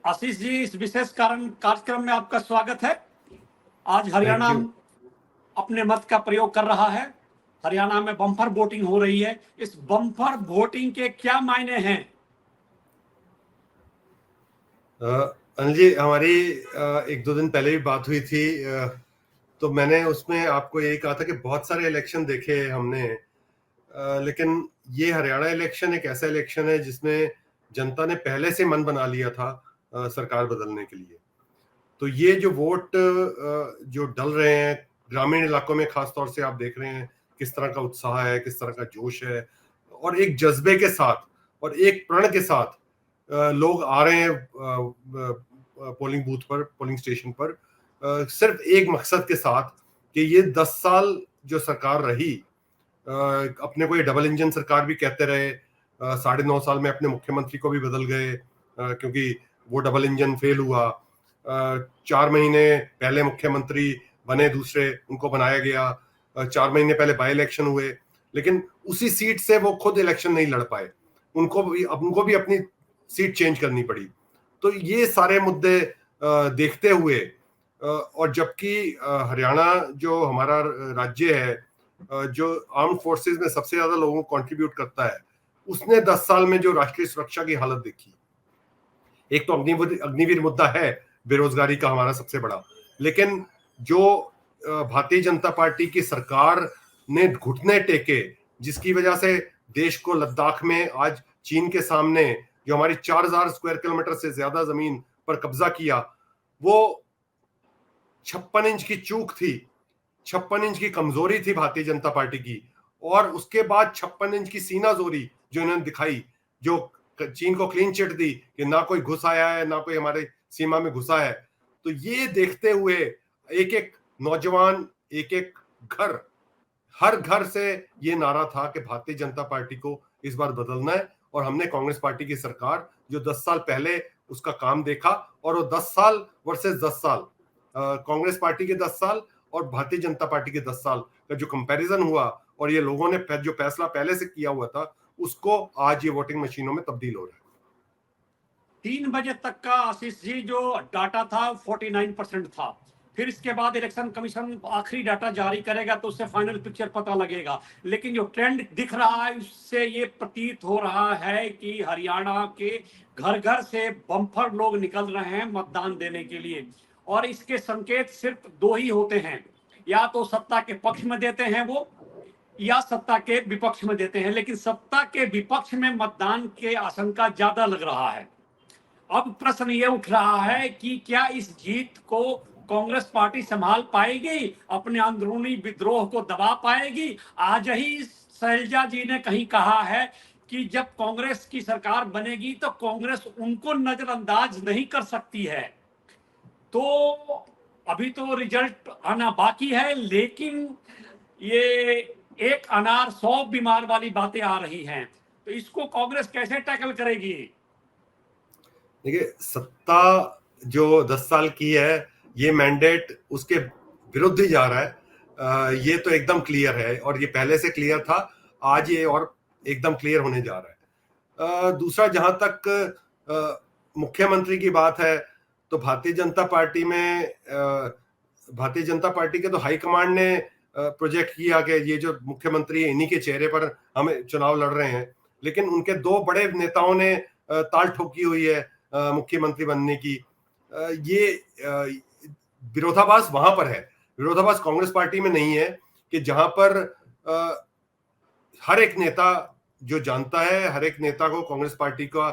आशीष जी, इस विशेष कार्यक्रम में आपका स्वागत है। आज हरियाणा अपने मत का प्रयोग कर रहा है। हरियाणा में बम्पर वोटिंग हो रही है। इस बम्पर वोटिंग के क्या मायने हैं? अनिल जी, हमारी एक दो दिन पहले भी बात हुई थी, तो मैंने उसमें आपको यही कहा था कि बहुत सारे इलेक्शन देखे हमने, लेकिन ये हरियाणा इलेक्शन एक ऐसा इलेक्शन है जिसमें जनता ने पहले से मन बना लिया था सरकार बदलने के लिए। तो ये जो वोट जो डल रहे हैं ग्रामीण इलाकों में, खास तौर से आप देख रहे हैं किस तरह का उत्साह है, किस तरह का जोश है, और एक जज्बे के साथ और एक प्रण के साथ लोग आ रहे हैं पोलिंग बूथ पर, पोलिंग स्टेशन पर, सिर्फ एक मकसद के साथ कि ये 10 साल जो सरकार रही, अपने को ये डबल इंजन सरकार भी कहते रहे, 9.5 साल में अपने मुख्यमंत्री को भी बदल गए, क्योंकि वो डबल इंजन फेल हुआ। 4 महीने पहले मुख्यमंत्री बने दूसरे, उनको बनाया गया, 4 महीने पहले बाई इलेक्शन हुए, लेकिन उसी सीट से वो खुद इलेक्शन नहीं लड़ पाए, उनको भी अपनी सीट चेंज करनी पड़ी। तो ये सारे मुद्दे देखते हुए, और जबकि हरियाणा जो हमारा राज्य है, जो आर्म फोर्सेस में सबसे ज्यादा लोगों को कंट्रीब्यूट करता है, उसने 10 साल में जो राष्ट्रीय सुरक्षा की हालत देखी, एक तो अग्निवीर मुद्दा है बेरोजगारी का हमारा सबसे बड़ा, लेकिन जो भारतीय जनता पार्टी की सरकार ने घुटने टेके, जिसकी वजह से देश को लद्दाख में आज चीन के सामने जो हमारी 4000 स्क्वायर किलोमीटर से ज्यादा जमीन पर कब्जा किया, वो 56 इंच की चूक थी, 56 इंच की कमजोरी थी भारतीय जनता पार्टी की। और उसके बाद 56 इंच की सीना जोरी जो इन्होंने दिखाई, जो चीन को क्लीन चिट दी कि ना कोई घुस आया है, ना कोई हमारे सीमा में घुसा है। तो ये देखते हुए एक एक नौजवान, एक एक घर, हर घर से ये नारा था कि भारतीय जनता पार्टी को इस बार बदलना है। और हमने कांग्रेस पार्टी की सरकार जो 10 साल पहले उसका काम देखा, और वो 10 साल वर्सेस 10 साल, कांग्रेस पार्टी के 10 साल और भारतीय जनता पार्टी के 10 साल का जो कंपैरिजन हुआ, और ये लोगों ने जो फैसला पहले से किया हुआ था, उसको आज ये वोटिंग मशीनों में तब्दील हो रहा है। 3 बजे तक का आशीष जी जो डाटा था 49% था। फिर इसके बाद इलेक्शन कमीशन आखिरी डाटा जारी करेगा तो उससे फाइनल पिक्चर पता लगेगा। लेकिन जो ट्रेंड दिख रहा है उससे ये प्रतीत हो रहा है कि हरियाणा के घर घर से बम्पर लोग निकल रहे हैं मतदान देने के लिए। और इसके संकेत सिर्फ 2 ही होते हैं, या तो सत्ता के पक्ष में देते हैं वो, या सत्ता के विपक्ष में देते हैं। लेकिन सत्ता के विपक्ष में मतदान के आशंका ज्यादा लग रहा है। अब प्रश्न ये उठ रहा है कि क्या इस जीत को कांग्रेस पार्टी संभाल पाएगी, अपने अंदरूनी विद्रोह को दबा पाएगी? आज ही शैलजा जी ने कहीं कहा है कि जब कांग्रेस की सरकार बनेगी तो कांग्रेस उनको नजरअंदाज नहीं कर सकती है। तो अभी तो रिजल्ट आना बाकी है, लेकिन ये एक अनार 100 बीमार वाली बातें आ रही हैं। तो इसको कांग्रेस कैसे टैकल करेगी? देखिए, सत्ता जो 10 साल की है, ये मैंडेट उसके विरुद्ध ही जा रहा है, ये तो एकदम क्लियर है, और ये पहले से क्लियर था, आज ये और एकदम क्लियर होने जा रहा है। दूसरा, जहां तक मुख्यमंत्री की बात है, तो भारतीय जनता पार्टी में भारतीय जनता पार्टी के तो हाईकमांड ने प्रोजेक्ट किया कि ये जो मुख्यमंत्री है, इन्हीं के चेहरे पर हमें चुनाव लड़ रहे हैं, लेकिन उनके 2 बड़े नेताओं ने ताल ठोकी हुई है मुख्यमंत्री बनने की। ये विरोधाभास वहां पर है, विरोधाभास कांग्रेस पार्टी में नहीं है, कि जहां पर हर एक नेता जो जानता है, हर एक नेता को कांग्रेस पार्टी का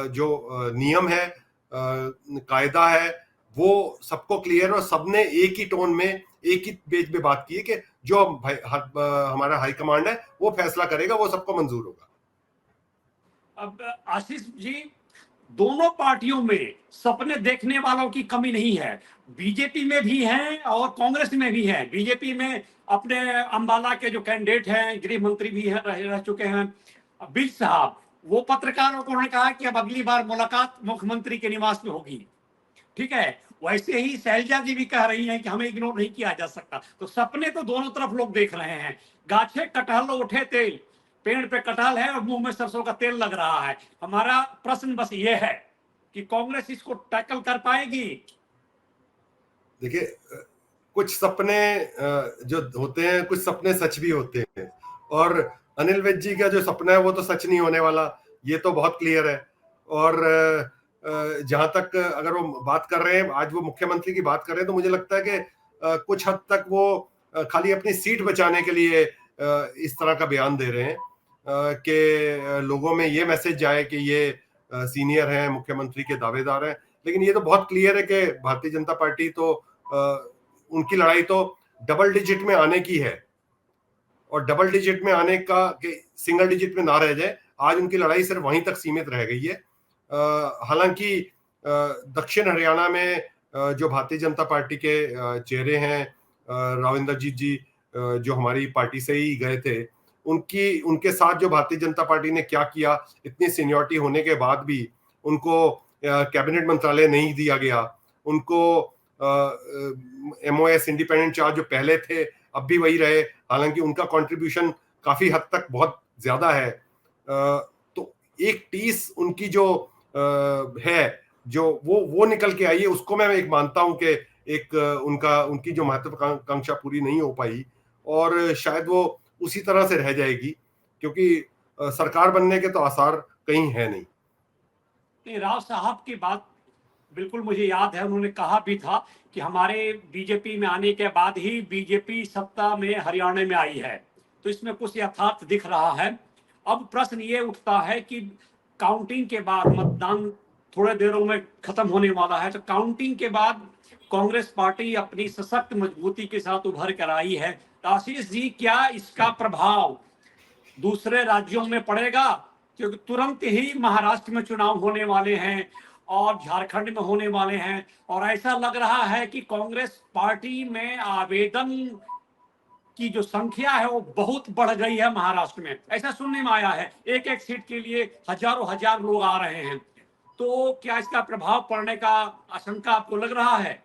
जो नियम है, कायदा है, वो सबको क्लियर, और सबने एक ही टोन में, एक ही पेज पे बात की है कि जो हमारा हाईकमांड है वो फैसला करेगा, वो सबको मंजूर होगा। अब आशीष जी, दोनों पार्टियों में सपने देखने वालों की कमी नहीं है। बीजेपी में भी हैं और कांग्रेस में भी हैं। बीजेपी में अपने अंबाला के जो कैंडिडेट हैं, गृह मंत्री भी रह चुके हैं, विज साहब, वो पत्रकारों को उन्होंने कहा कि अब अगली बार मुलाकात मुख्यमंत्री के निवास में होगी। ठीक है, वैसे ही शैलजा जी भी कह रही हैं कि हमें इग्नोर नहीं किया जा सकता। तो सपने तो दोनों तरफ लोग देख रहे हैं। गाछे कटहल उठे तेल, पेड़ पे कटहल है और मुंह में सरसों का तेल लग रहा है। हमारा प्रश्न बस ये है कि कांग्रेस इसको टैकल कर पाएगी? देखिए, कुछ सपने जो होते हैं, कुछ सपने सच भी होते हैं, और अनिल विज जी का जो सपना है वो तो सच नहीं होने वाला, ये तो बहुत क्लियर है। और जहां तक अगर वो बात कर रहे हैं, आज वो मुख्यमंत्री की बात कर रहे हैं, तो मुझे लगता है कि कुछ हद तक वो खाली अपनी सीट बचाने के लिए इस तरह का बयान दे रहे हैं कि लोगों में ये मैसेज जाए कि ये सीनियर हैं, मुख्यमंत्री के दावेदार हैं। लेकिन ये तो बहुत क्लियर है कि भारतीय जनता पार्टी तो उनकी लड़ाई तो डबल डिजिट में आने की है, और डबल डिजिट में आने का कि सिंगल डिजिट में ना रह जाए, आज उनकी लड़ाई सिर्फ वहीं तक सीमित रह गई है। हालांकि दक्षिण हरियाणा में जो भारतीय जनता पार्टी के चेहरे हैं, राव इंद्रजीत जी जो हमारी पार्टी से ही गए थे, उनके साथ जो भारतीय जनता पार्टी ने क्या किया, इतनी सीनियरिटी होने के बाद भी उनको कैबिनेट मंत्रालय नहीं दिया गया, उनको MOS इंडिपेंडेंट चार्ज जो पहले थे अब भी वही रहे, हालांकि उनका कंट्रीब्यूशन काफी हद तक बहुत ज्यादा है। तो एक टीस उनकी जो है, जो वो निकल के आई है, उसको मैं एक मानता हूं कि एक उनकी जो महत्वाकांक्षा पूरी नहीं हो पाई, और शायद वो उसी तरह से रह जाएगी, क्योंकि सरकार बनने के तो आसार कहीं है नहीं। राव साहब की बात बिल्कुल मुझे याद है, उन्होंने कहा भी था कि हमारे बीजेपी में आने के बाद ही बीजेपी सत्ता में हरियाणा में आई है, तो इसमें कुछ यथार्थ दिख रहा है। अब प्रश्न ये उठता है कि काउंटिंग के बाद, मतदान थोड़े देरों में खत्म होने वाला है, तो काउंटिंग के बाद कांग्रेस पार्टी अपनी सशक्त मजबूती के साथ उभर कर आई है। तो आशीष जी, क्या इसका प्रभाव दूसरे राज्यों में पड़ेगा? क्योंकि तुरंत ही महाराष्ट्र में चुनाव होने वाले हैं और झारखंड में होने वाले हैं, और ऐसा लग रहा है कि कांग्रेस पार्टी में आवेदन की जो संख्या है वो बहुत बढ़ गई है महाराष्ट्र में। ऐसा सुनने में आया है, एक एक सीट के लिए हजारों हजार लोग आ रहे हैं। तो क्या इसका प्रभाव पड़ने का आशंका आपको लग रहा है?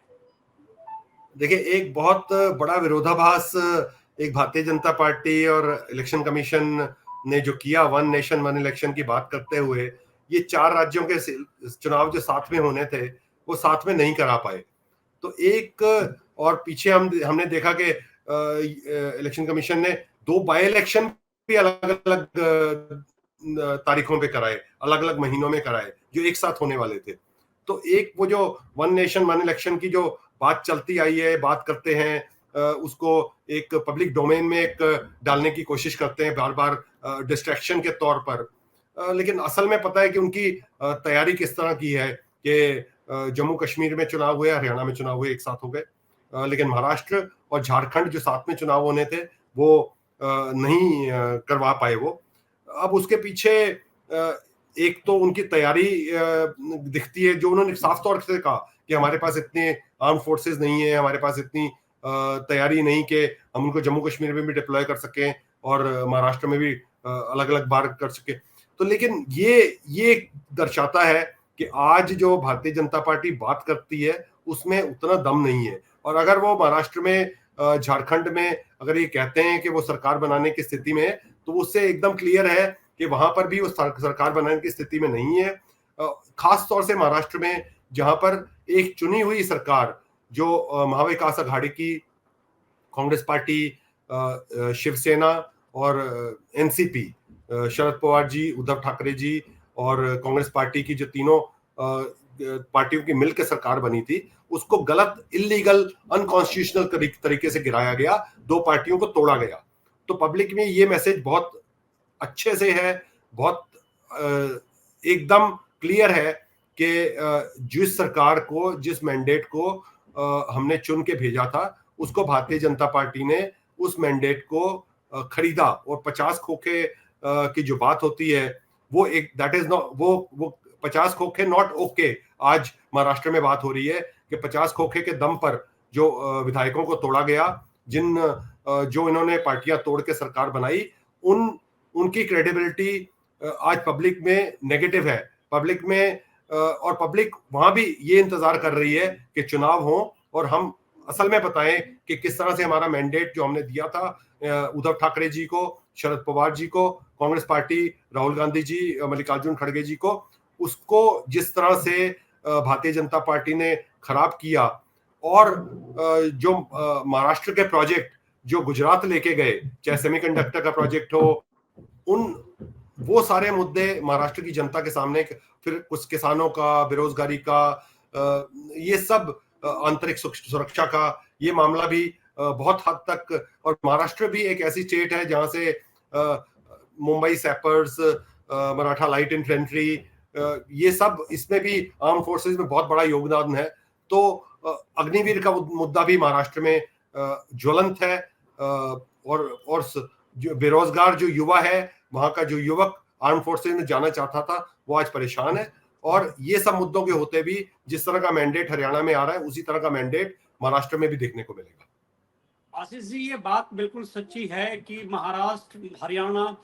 देखिए, एक बहुत बड़ा विरोधाभास एक भारतीय जनता पार्टी और इलेक्शन कमीशन ने जो किया, वन नेशन वन इलेक्शन की बात करते हुए, ये 4 राज्यों के चुनाव जो साथ में होने थे वो साथ में नहीं करा पाए। तो एक, और पीछे हमने देखा कि इलेक्शन कमीशन ने 2 बाय इलेक्शन भी अलग अलग तारीखों पे कराए, अलग अलग महीनों में कराए, जो एक साथ होने वाले थे। तो एक वो जो वन नेशन वन इलेक्शन की जो बात चलती आई है, बात करते हैं, उसको एक पब्लिक डोमेन में एक डालने की कोशिश करते हैं बार बार डिस्ट्रैक्शन के तौर पर, लेकिन असल में पता है कि उनकी तैयारी किस तरह की है कि जम्मू कश्मीर में चुनाव हुए, हरियाणा में चुनाव हुए, एक साथ हो गए, लेकिन महाराष्ट्र और झारखंड जो साथ में चुनाव होने थे वो नहीं करवा पाए वो। अब उसके पीछे एक तो उनकी तैयारी दिखती है, जो उन्होंने साफ तौर से कहा कि हमारे पास इतने आर्म फोर्सेस नहीं है, हमारे पास इतनी तैयारी नहीं कि हम उनको जम्मू कश्मीर में भी डिप्लॉय कर सकें और महाराष्ट्र में भी अलग अलग बार कर सके। तो लेकिन ये दर्शाता है कि आज जो भारतीय जनता पार्टी बात करती है उसमें उतना दम नहीं है, और अगर वो महाराष्ट्र में, झारखंड में अगर ये कहते हैं कि वो सरकार बनाने की स्थिति में है, तो उससे एकदम क्लियर है कि वहां पर भी वो सरकार बनाने की स्थिति में नहीं है। खास तौर से महाराष्ट्र में, जहां पर एक चुनी हुई सरकार जो महाविकास आघाड़ी की कांग्रेस पार्टी, शिवसेना और एनसीपी, शरद पवार जी, उद्धव ठाकरे जी और कांग्रेस पार्टी की जो तीनों पार्टियों की मिलकर सरकार बनी थी, उसको गलत, इलीगल, अनकॉन्स्टिट्यूशनल तरीके से गिराया गया, 2 पार्टियों को तोड़ा गया। तो पब्लिक में ये मैसेज बहुत अच्छे से है, बहुत एकदम क्लियर है कि जिस सरकार को, जिस मैंडेट को हमने चुन के भेजा था, उसको भारतीय जनता पार्टी ने उस मैंडेट को खरीदा, और 50 खोखे की जो बात होती है वो एक, दैट इज नॉट, वो 50 खोखे नॉट ओके। आज महाराष्ट्र में बात हो रही है कि 50 खोखे के दम पर जो विधायकों को तोड़ा गया, जो इन्होंने पार्टियां तोड़ के सरकार बनाई, उनकी क्रेडिबिलिटी आज पब्लिक में नेगेटिव है। पब्लिक में, और पब्लिक वहां भी ये इंतजार कर रही है कि चुनाव हो और हम असल में बताएं कि किस तरह से हमारा मैंडेट जो हमने दिया था उद्धव ठाकरे जी को, शरद पवार जी को, कांग्रेस पार्टी, राहुल गांधी जी, मल्लिकार्जुन खड़गे जी को, उसको जिस तरह से भारतीय जनता पार्टी ने खराब किया, और जो महाराष्ट्र के प्रोजेक्ट जो गुजरात लेके गए, चाहे सेमीकंडक्टर का प्रोजेक्ट हो, वो सारे मुद्दे महाराष्ट्र की जनता के सामने, फिर कुछ किसानों का, बेरोजगारी का, ये सब आंतरिक सुरक्षा का ये मामला भी बहुत हद तक, और महाराष्ट्र भी एक ऐसी स्टेट है जहां से Mumbai sappers, Maratha light infantry, ये सब, इसमें भी आर्म फोर्सेस में बहुत बड़ा योगदान है। तो अग्निवीर का मुद्दा भी महाराष्ट्र में ज्वलंत है, और जो बेरोजगार जो युवा है, वहां का जो युवक आर्म फोर्सेस में जाना चाहता था, वो आज परेशान है। और ये सब मुद्दों के होते भी जिस तरह का मैंडेट हरियाणा में आ रहा है, उसी तरह का मैंडेट महाराष्ट्र में भी देखने को मिलेगा। आशीष जी, ये बात बिल्कुल सच्ची है कि महाराष्ट्र, हरियाणा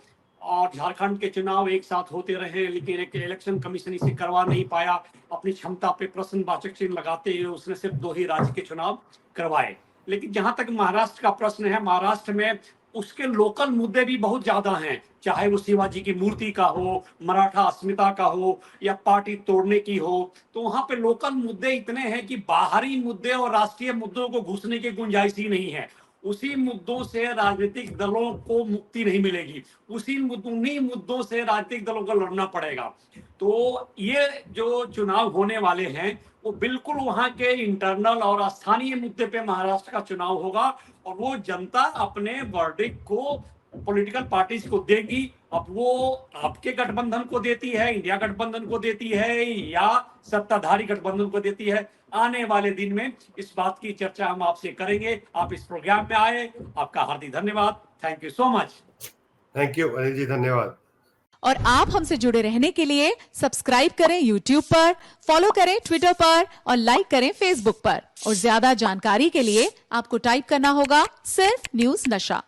और झारखंड के चुनाव एक साथ होते रहे, लेकिन एक इलेक्शन कमीशन इसे करवा नहीं पाया। अपनी क्षमता पे प्रश्नवाचक चिन्ह लगाते हुए उसने सिर्फ 2 ही राज्य के चुनाव करवाए। लेकिन जहां तक महाराष्ट्र का प्रश्न है, महाराष्ट्र में उसके लोकल मुद्दे भी बहुत ज्यादा हैं, चाहे वो शिवाजी की मूर्ति का हो, मराठा अस्मिता का हो, या पार्टी तोड़ने की हो। तो वहां पे लोकल मुद्दे इतने हैं कि बाहरी मुद्दे और राष्ट्रीय मुद्दों को घुसने की गुंजाइश ही नहीं है। उसी मुद्दों से राजनीतिक दलों को मुक्ति नहीं मिलेगी, उन्हीं मुद्दों से राजनीतिक दलों को लड़ना पड़ेगा। तो ये जो चुनाव होने वाले हैं, वो बिल्कुल वहां के इंटरनल और स्थानीय मुद्दे पे महाराष्ट्र का चुनाव होगा, और वो जनता अपने वर्डिक्ट को पॉलिटिकल पार्टीज को देगी। अब वो आपके गठबंधन को देती है, इंडिया गठबंधन को देती है, या सत्ताधारी गठबंधन को देती है, आने वाले दिन में इस बात की चर्चा हम आपसे करेंगे। आप इस प्रोग्राम में आए, आपका हार्दिक धन्यवाद। Thank you so much. Thank you Anil ji, धन्यवाद। और आप हमसे जुड़े रहने के लिए सब्सक्राइब करें YouTube पर, फॉलो करें Twitter पर और लाइक करें Facebook पर। और ज्यादा जानकारी के लिए आपको टाइप करना होगा सिर्फ न्यूज नशा।